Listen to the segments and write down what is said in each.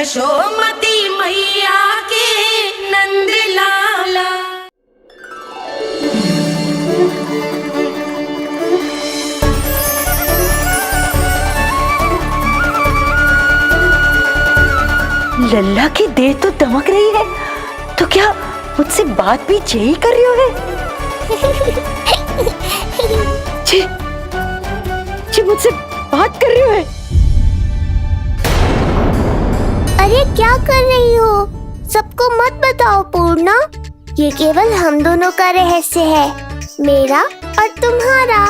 यशोमती मैया के नंद लाला। लल्ला की देह तो दमक रही है, तो क्या मुझसे बात भी यही कर रही हो? जी, जी मुझसे बात कर रही हो? अरे क्या कर रही हो? सबको मत बताओ पूर्णा, ये केवल हम दोनों का रहस्य है, मेरा और तुम्हारा।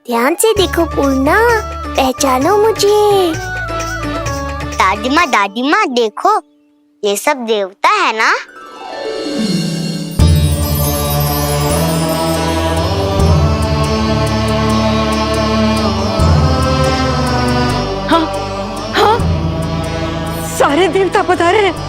ध्यान से देखो पूर्णा, पहचानो मुझे। दादी माँ देखो, ये सब देवता है ना? हाँ, हाँ, सारे देवता पधारे हैं।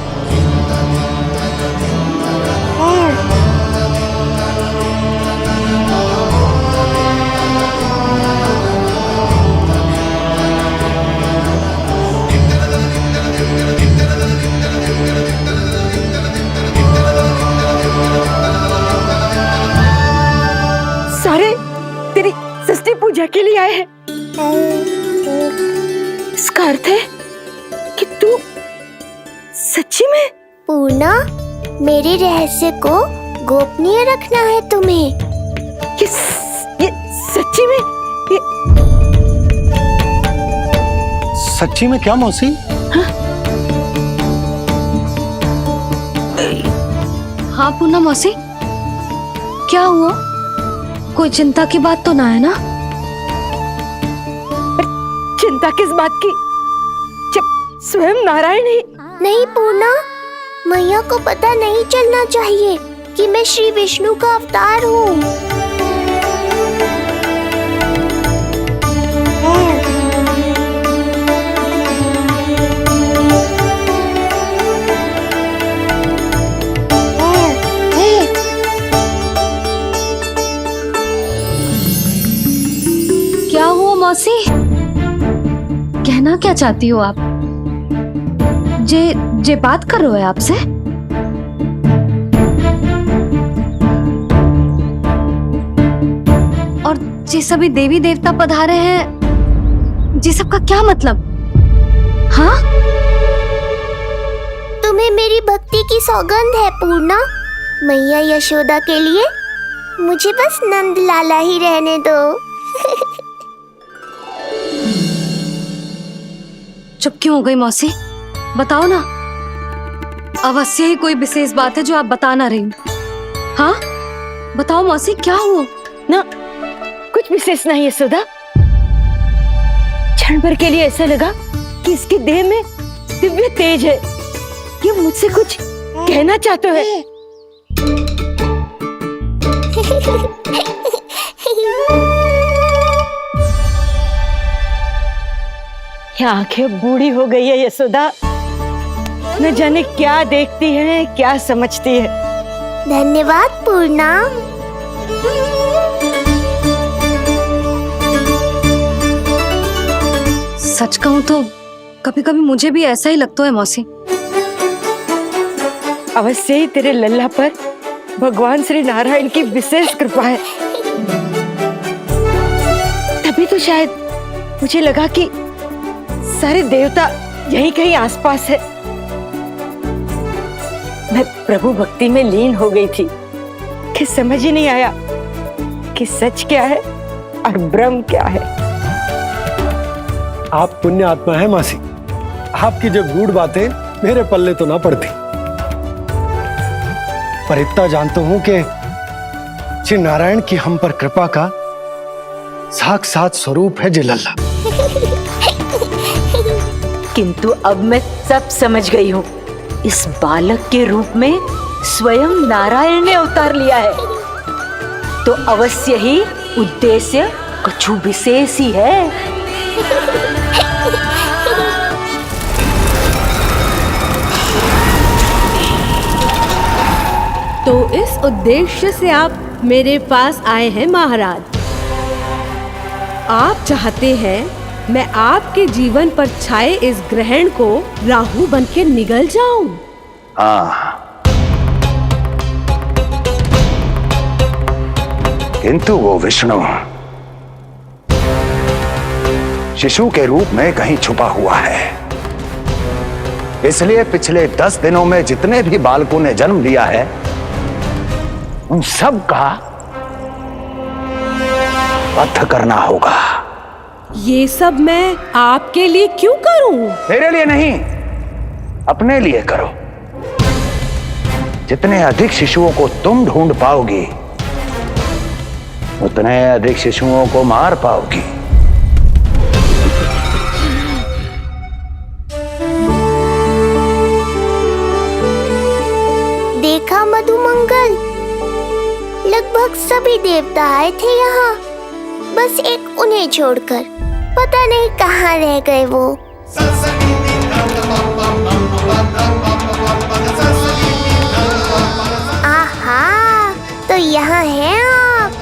सारे तेरी षष्ठी पूजा के लिए आए हैं। इसका अर्थ है कि तू सच्ची में? पूर्णा, मेरे रहस्य को गोपनीय रखना है तुम्हें। ये सच्ची में? सच्ची में क्या मौसी? हाँ पूनम मौसी, क्या हुआ? कोई चिंता की बात तो ना है ना? चिंता किस बात की, जब स्वयं नारायण ही। नहीं पूर्णा, मैया को पता नहीं चलना चाहिए कि मैं श्री विष्णु का अवतार हूँ। क्या हुआ मौसी? कहना क्या चाहती हो आप? जे बात कर रहे हो आपसे? और जे सभी देवी देवता पधारे हैं, जी सबका क्या मतलब? हाँ? तुम्हें मेरी भक्ति की सौगंध है पूर्णा। मैया यशोदा के लिए मुझे बस नंद लाला ही रहने दो। चुप क्यों हो गई मौसी? बताओ ना, अवश्य ही कोई विशेष बात है जो आप बता ना रही। हाँ बताओ मौसी, क्या हुआ? ना, कुछ विशेष नहीं है सुधा। क्षण भर के लिए ऐसा लगा कि इसकी देह में दिव्य तेज है, ये मुझसे कुछ कहना चाहते हैं। ये आंखें बूढ़ी हो गई है यशोदा, न जाने क्या देखती है, क्या समझती है। धन्यवाद पूर्णा। सच कहूं तो कभी कभी मुझे भी ऐसा ही लगता है मौसी। अवश्य ही तेरे लल्ला पर भगवान श्री नारायण की विशेष कृपा है। तभी तो शायद मुझे लगा कि सारे देवता यहीं कहीं आसपास है। मैं प्रभु भक्ति में लीन हो गई थी कि समझ ही नहीं आया कि सच क्या है और भ्रम क्या है। आप पुण्य आत्मा है मासी, आपकी जो गूढ़ बातें मेरे पल्ले तो ना पड़ती, पर इतना जानता हूं कि श्री नारायण की हम पर कृपा का साक्षात स्वरूप है जी लल्ला। किंतु अब मैं सब समझ गई हूँ। इस बालक के रूप में स्वयं नारायण ने अवतार लिया है, तो अवश्य ही उद्देश्य कुछ विशेष ही है। तो इस उद्देश्य से आप मेरे पास आए हैं महाराज। आप चाहते हैं मैं आपके जीवन पर छाए इस ग्रहण को राहु बन के निगल जाऊं। हाँ, किंतु वो विष्णु शिशु के रूप में कहीं छुपा हुआ है। इसलिए पिछले 10 दिनों में जितने भी बालकों ने जन्म लिया है उन सब का वध करना होगा। ये सब मैं आपके लिए क्यों करूं? मेरे लिए नहीं, अपने लिए करो। जितने अधिक शिशुओं को तुम ढूंढ पाओगी उतने अधिक शिशुओं को मार पाओगी। देखा मधुमंगल, लगभग सभी देवता आए थे यहाँ, बस एक उन्हें छोड़कर। पता नहीं कहाँ रह गए वो। आहा, तो यहाँ हैं आप।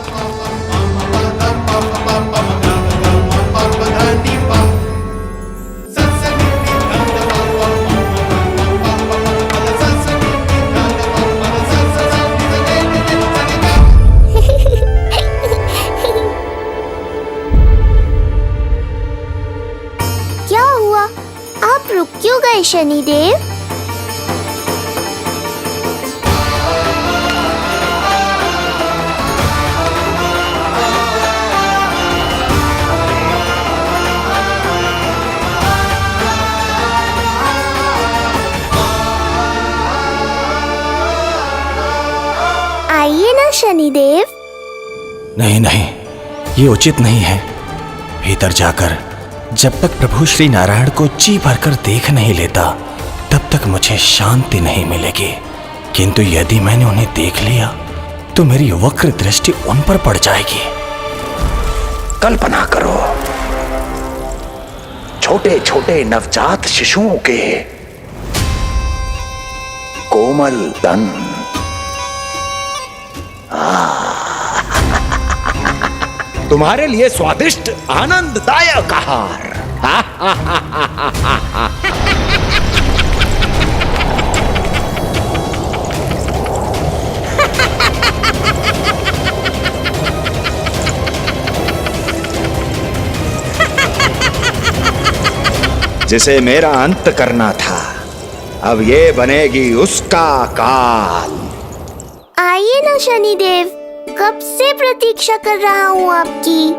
क्या हुआ? आप रुक क्यों गए शनिदेव? आइए ना शनिदेव। नहीं नहीं, ये उचित नहीं है। भीतर जाकर जब तक प्रभु श्री नारायण को जी भरकर देख नहीं लेता तब तक मुझे शांति नहीं मिलेगी। किंतु यदि मैंने उन्हें देख लिया तो मेरी वक्र दृष्टि उन पर पड़ जाएगी। कल्पना करो, छोटे छोटे नवजात शिशुओं के कोमल तन, तुम्हारे लिए स्वादिष्ट आनंददायक आहार। जिसे मेरा अंत करना था, अब ये बनेगी उसका काल। आइए ना शनिदेव, कब से प्रतीक्षा कर रहा हूँ आपकी।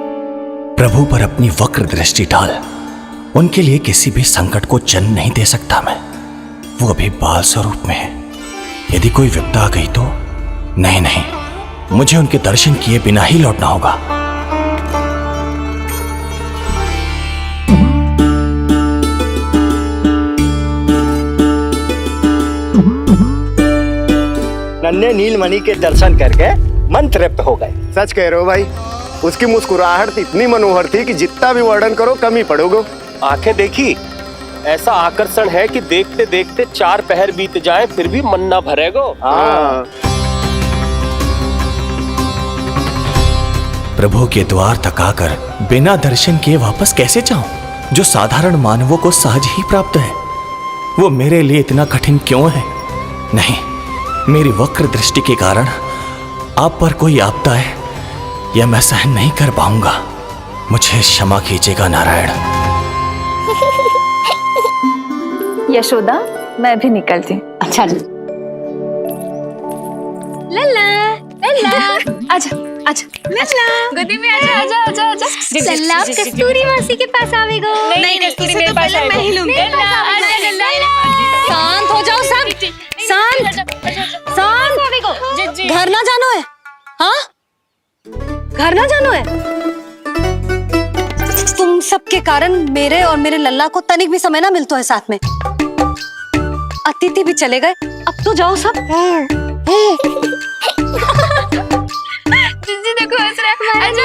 प्रभु पर अपनी वक्र दृष्टि डाल। उनके लिए किसी भी संकट को जन्म नहीं दे सकता मैं। वो अभी बाल स्वरूप में है। यदि कोई विपदा आ गई तो नहीं नहीं, मुझे उनके दर्शन किए बिना ही लौटना होगा। नन्हे नीलमणि के दर्शन करके मन तृप्त हो गए। सच कह रहे हो भाई, उसकी मुस्कुराहट इतनी मनोहर थी कि जितना भी वर्णन करो कम ही पड़ोगे। आंखें देखी, ऐसा आकर्षण है कि देखते देखते 4 पहर बीत जाए फिर भी मन ना भरेगो। हाँ। प्रभु के द्वार तक आकर बिना दर्शन किए वापस कैसे जाऊं, जो साधारण मानवों को सहज ही प्राप्त है। वो मेरे लिए इतना कठिन क्यों है? नहीं, मेरी वक्र दृष्टि के कारण आप पर कोई आपदा है या मैं सहन नहीं कर पाऊंगा। मुझे क्षमा कीजिएगा नारायण। यशोदा, मैं भी निकलती। अच्छा जी। लल्ला लल्ला, आजा आजा लल्ला, गोदी में आजा आजा आजा आजा। लल्ला कस्तूरी मासी के पास आवेगो। नहीं कस्तूरी मेरे पास आएगा। मैं ही लूंगी। लल्ला आजा लल्ला, शांत हो जाओ सब, शांत शांत। घर ना जानो है? हाँ, घर ना जानो है? तुम सबके कारण मेरे और मेरे लल्ला को तनिक भी समय ना मिलता है साथ में। अतिथि भी चले गए, अब तो जाओ सब। जिजी देखो हंस रहा है। आजा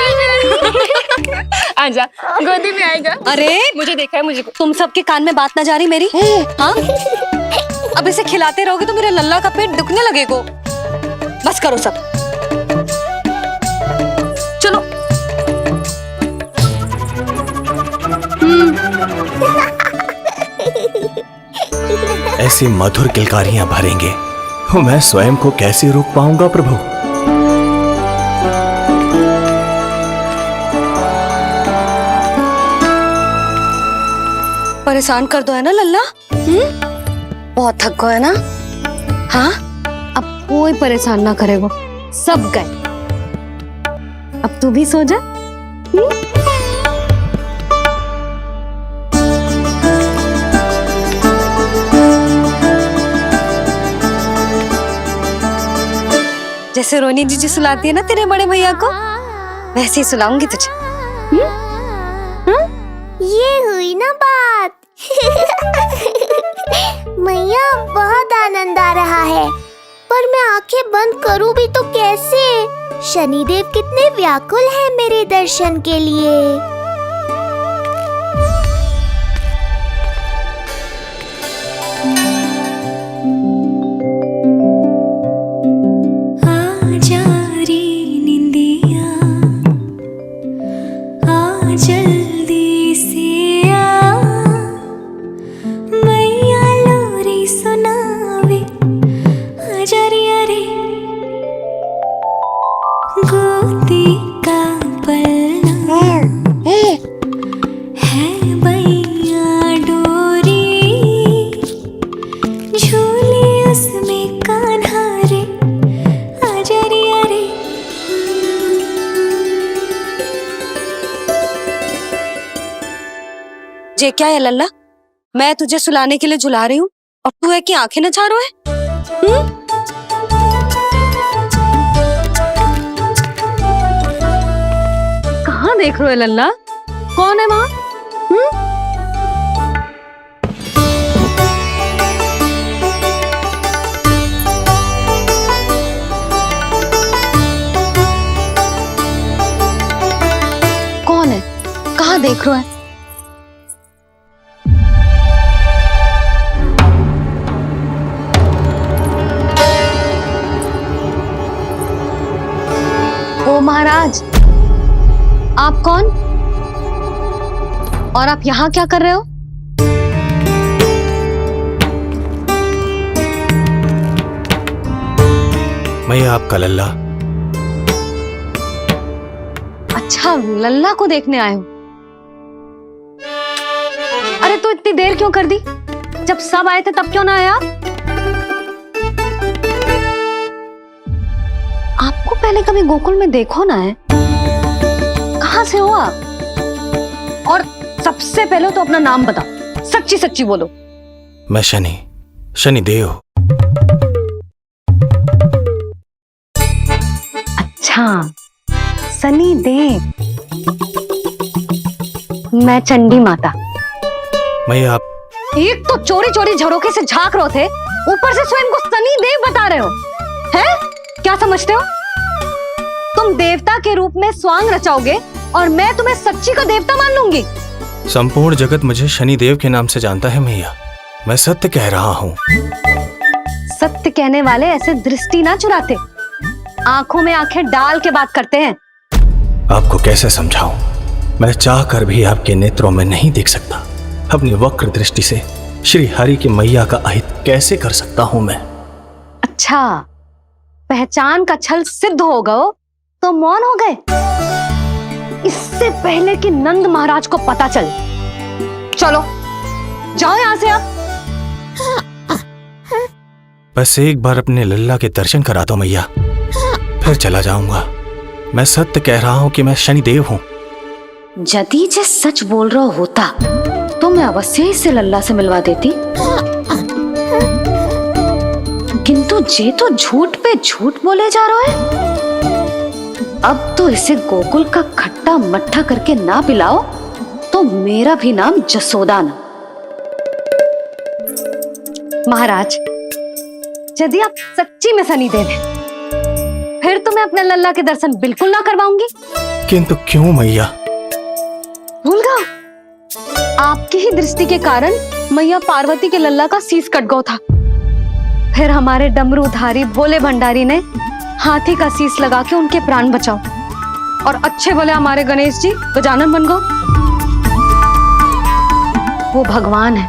आजा, गोदी में आएगा। अरे मुझे देखा है, मुझे तुम सबके कान में बात ना जा रही मेरी? हाँ, अब इसे खिलाते रहोगे तो मेरे लल्ला का पेट दुखने लगेगा। बस करो सब, चलो। ऐसी मधुर किलकारियां भरेंगे तो मैं स्वयं को कैसे रोक पाऊंगा प्रभु। परेशान कर दो है ना लल्ला? बहुत थक गए ना? हाँ, अब कोई परेशान ना करेगा, सब गए। अब तू भी सो जा। जैसे रोनी जीजी सुलाती है ना तेरे बड़े भैया को, वैसे ही सुलाऊंगी तुझे। ये हुई ना बात। मैया बहुत आनंद आ रहा है, पर मैं आंखें बंद करूं भी तो कैसे? शनिदेव कितने व्याकुल हैं मेरे दर्शन के लिए। जल्दी से आ, मैया लोरी सुनावे, आजा रे रे गोदी का पलना है मैया डोरी, झूले उसमें कान्हा रे, आजा रे रे। ये क्या है लल्ला? मैं तुझे सुलाने के लिए झुला रही हूँ और तू है कि आंखें नचा रहा है? कहाँ देख रहे हो लल्ला? कौन है वहाँ? कौन है? कहाँ देख रहे हो? ओ महाराज, आप कौन? और आप यहाँ क्या कर रहे हो? मैं आपका लल्ला। अच्छा, लल्ला को देखने आए हो। अरे तो इतनी देर क्यों कर दी? जब सब आए थे तब क्यों ना आया? आपको पहले कभी गोकुल में देखो ना है? कहाँ से हो आप? और सबसे पहले तो अपना नाम बताओ, सच्ची सच्ची बोलो। मैं शनिदेव। अच्छा, शनिदेव। मैं चंडी माता। मैं आप एक तो चोरी चोरी झरोखे से झांक रहे थे, ऊपर से स्वयं को शनिदेव बता रहे हो, हैं? क्या समझते हो? तुम देवता के रूप में स्वांग रचाओगे और मैं तुम्हें सच्ची का देवता मान लूंगी। संपूर्ण जगत मुझे शनिदेव के नाम से जानता है मैया। मैं सत्य कह रहा हूँ। सत्य कहने वाले ऐसे दृष्टि ना चुराते, आंखों में आंखें डाल के बात करते हैं। आपको कैसे समझाऊं? मैं चाह कर भी आपके नेत्रों में नहीं देख सकता। अपनी वक्र दृष्टि से श्री हरि की मैया का अहित कैसे कर सकता हूं मैं? अच्छा, पहचान का छल सिद्ध हो गया तो मौन हो गए? इससे पहले कि नंद महाराज को पता चले। चलो जाओ यहां से आप। बस एक बार अपने लल्ला के दर्शन करा दो मैया, फिर चला जाऊंगा। मैं सत्य कह रहा हूं कि मैं शनिदेव हूं। यदि जे सच बोल रहा होता तो मैं अवश्य इसे लल्ला से मिलवा देती, किंतु जे तो झूठ पे झूठ बोले जा रहा है। अब तो इसे गोकुल का खट्टा मट्ठा करके ना पिलाओ तो मेरा भी नाम जसोदा ना। महाराज, यदि आप सच्ची में शनिदेव हैं, फिर तो मैं अपने लल्ला के दर्शन बिल्कुल ना करवाऊंगी। किंतु क्यों मैया? भूल गया? आपकी ही दृष्टि के कारण मैया पार्वती के लल्ला का शीश कट गया था। फिर हमारे डमरूधारी भोले भंडारी ने हाथी का शीश लगा के उनके प्राण बचाओ, और अच्छे भले हमारे गणेश जी गजानन बन गए। वो भगवान है,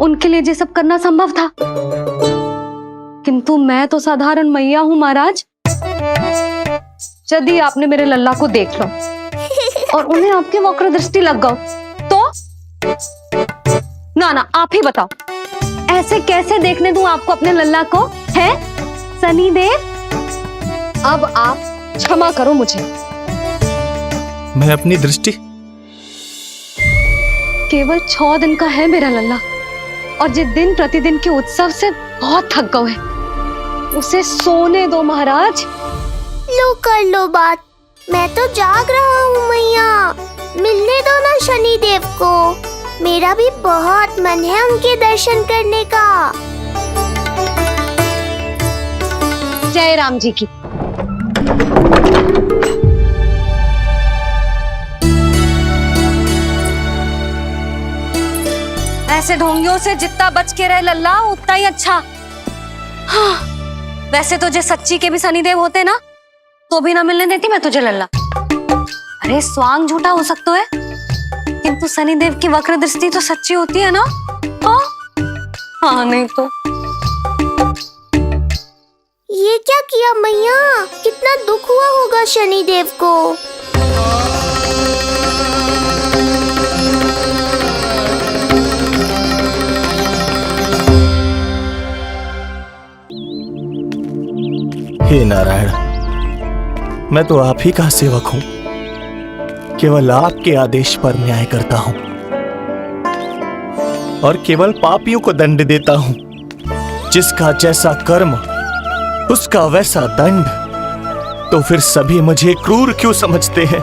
उनके लिए ये सब करना संभव था, किंतु मैं तो साधारण मैया हूं महाराज। यदि आपने मेरे लल्ला को देख लो और उन्हें आपकी वक्र दृष्टि लग गई तो ना आप ही बताओ, ऐसे कैसे देखने दूं आपको अपने लल्ला को? है शनिदेव, अब आप क्षमा करो मुझे। मैं अपनी दृष्टि केवल 6 दिन का है मेरा लल्ला, और जिस दिन प्रतिदिन के उत्सव से बहुत थक गए, उसे सोने दो महाराज। लो कर लो बात, मैं तो जाग रहा हूँ मैया, मिलने दो ना शनिदेव को, मेरा भी बहुत मन है उनके दर्शन करने का। जय राम जी की। ऐसे ढोंगियों से जितना बच के रहे लल्ला उतना ही अच्छा। हाँ, वैसे तो जे सच्ची के भी शनिदेव होते ना तो भी ना मिलने देती मैं तुझे लल्ला। अरे स्वांग झूठा हो सकता है, किंतु शनिदेव की वक्र दृष्टि तो सच्ची होती है ना। हाँ नहीं तो। ये क्या किया मैया, कितना दुख हुआ होगा शनिदेव को। हे नारायण, मैं तो आप ही का सेवक हूं, केवल आपके आदेश पर न्याय करता हूं और केवल पापियों को दंड देता हूं। जिसका जैसा कर्म उसका वैसा दंड। तो फिर सभी मुझे क्रूर क्यों समझते हैं?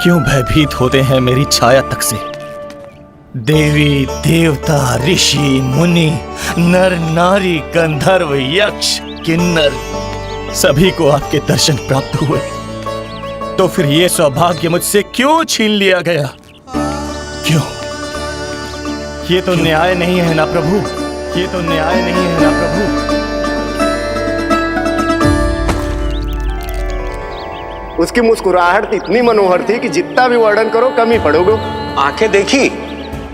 क्यों भयभीत होते हैं मेरी छाया तक से? देवी देवता ऋषि मुनि नर नारी गंधर्व यक्ष किन्नर सभी को आपके दर्शन प्राप्त हुए, तो फिर ये सौभाग्य मुझसे क्यों छीन लिया गया? क्यों? ये तो न्याय नहीं है ना प्रभु, ये तो न्याय नहीं है ना प्रभु। उसकी मुस्कुराहट इतनी मनोहर थी कि जितना भी वर्णन करो कम ही पड़ोगे। आंखें देखी,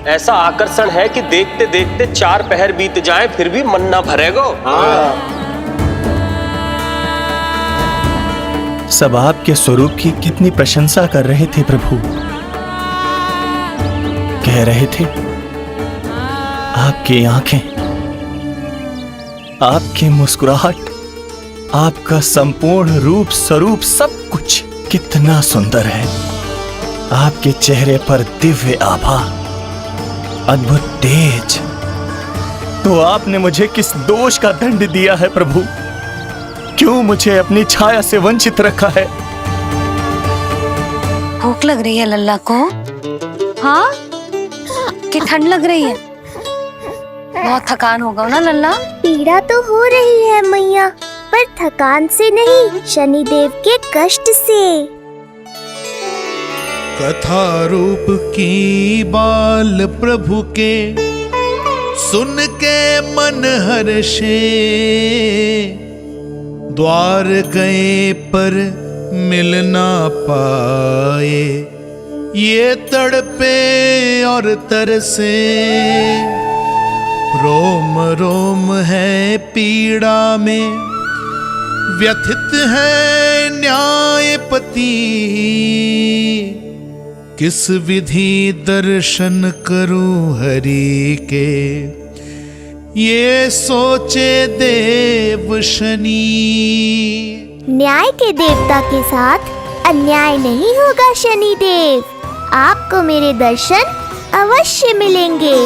ऐसा आकर्षण है कि देखते देखते 4 पहर बीत जाए फिर भी मन ना भरेगो। सब आपके स्वरूप की कितनी प्रशंसा कर रहे थे प्रभु। कह रहे थे आपकी आंखें, आपकी मुस्कुराहट, आपका संपूर्ण रूप स्वरूप सब कुछ कितना सुंदर है। आपके चेहरे पर दिव्य आभा, अद्भुत तेज। तो आपने मुझे किस दोष का दंड दिया है प्रभु? क्यों मुझे अपनी छाया से वंचित रखा है? भूख लग रही है लल्ला को? हाँ, कि ठंड लग रही है? बहुत थकान होगा ना लल्ला? पीड़ा तो हो रही है मैया, पर थकान से नहीं, शनिदेव के कष्ट से। कथा रूप की बाल प्रभु के सुन के मन हर्षे, द्वार गए पर मिल ना पाए, ये तड़पे और तरसे, रोम रोम है पीड़ा में, व्यथित है न्यायपति, किस विधि दर्शन करूं हरि के, ये सोचे देव शनि। न्याय के देवता के साथ अन्याय नहीं होगा शनिदेव, आपको मेरे दर्शन अवश्य मिलेंगे।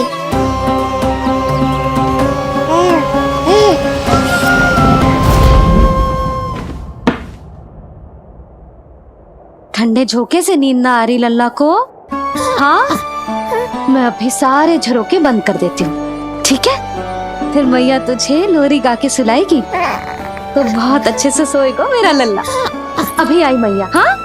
ठंडे झोंके से नींद ना आ रही लल्ला को? हाँ, मैं अभी सारे झरोके बंद कर देती हूँ, ठीक है? फिर मैया तुझे लोरी गा के सुलाएगी तो बहुत अच्छे से सोएगा मेरा लल्ला। अभी आई मैया। हाँ,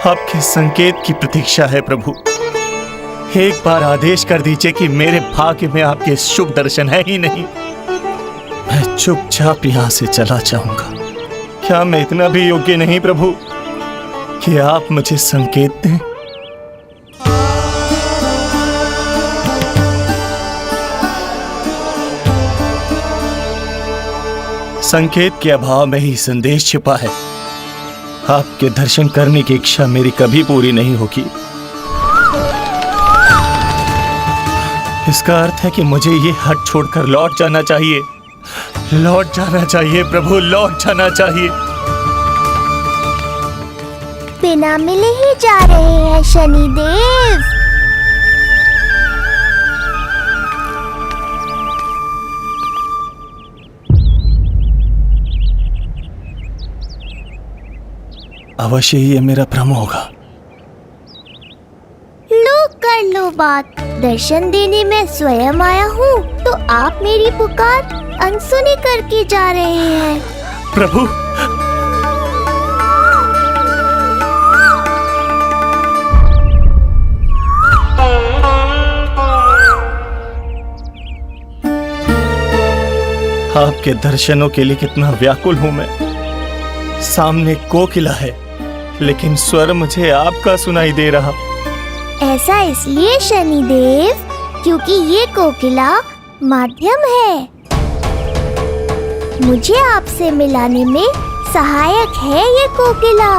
आपके संकेत की प्रतीक्षा है प्रभु। एक बार आदेश कर दीजिए कि मेरे भाग्य में आपके शुभ दर्शन है ही नहीं, मैं चुपचाप यहां से चला जाऊंगा। क्या मैं इतना भी योग्य नहीं प्रभु कि आप मुझे संकेत दें? संकेत के अभाव में ही संदेश छिपा है। आपके दर्शन करने की इच्छा मेरी कभी पूरी नहीं होगी। इसका अर्थ है कि मुझे ये हट छोड़कर लौट जाना चाहिए। लौट जाना चाहिए प्रभु, लौट जाना चाहिए। बिना मिले ही जा रहे हैं शनिदेव। अवश्य ही ये मेरा भ्रम होगा। लो कर लो बात, दर्शन देने मैं स्वयं आया हूँ तो आप मेरी पुकार अनसुनी करके जा रहे हैं। प्रभु आपके दर्शनों के लिए कितना व्याकुल हूं मैं। सामने कोकिला है लेकिन स्वर मुझे आपका सुनाई दे रहा। ऐसा इसलिए शनिदेव क्योंकि ये कोकिला माध्यम है, मुझे आपसे मिलाने में सहायक है ये कोकिला।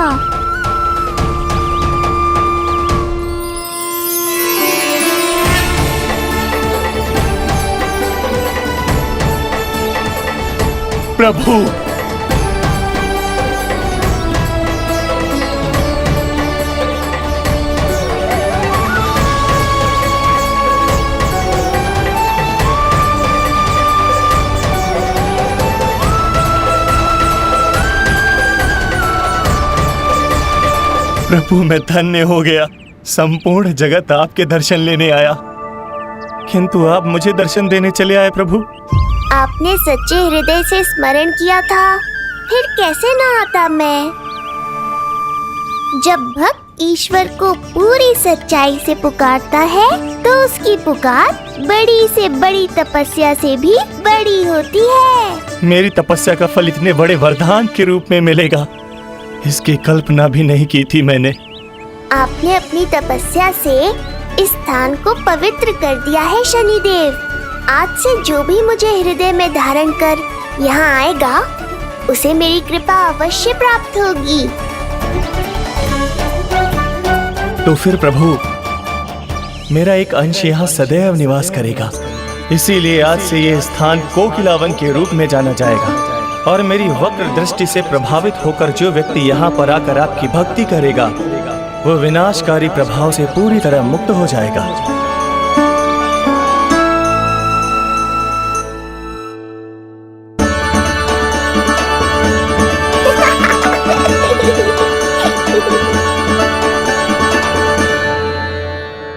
प्रभु प्रभु मैं धन्य हो गया। संपूर्ण जगत आपके दर्शन लेने आया, किंतु आप मुझे दर्शन देने चले आए प्रभु। आपने सच्चे हृदय से स्मरण किया था, फिर कैसे न आता मैं। जब भक्त ईश्वर को पूरी सच्चाई से पुकारता है तो उसकी पुकार बड़ी से बड़ी तपस्या से भी बड़ी होती है। मेरी तपस्या का फल इतने बड़े वरदान के रूप में मिलेगा, इसकी कल्पना भी नहीं की थी मैंने। आपने अपनी तपस्या से इस स्थान को पवित्र कर दिया है शनिदेव। आज से जो भी मुझे हृदय में धारण कर यहाँ आएगा उसे मेरी कृपा अवश्य प्राप्त होगी। तो फिर प्रभु मेरा एक अंश यहाँ सदैव निवास करेगा, इसीलिए आज से ये स्थान कोकिलावन के रूप में जाना जाएगा। और मेरी वक्र दृष्टि से प्रभावित होकर जो व्यक्ति यहाँ पर आकर आपकी भक्ति करेगा वो विनाशकारी प्रभाव से पूरी तरह मुक्त हो जाएगा।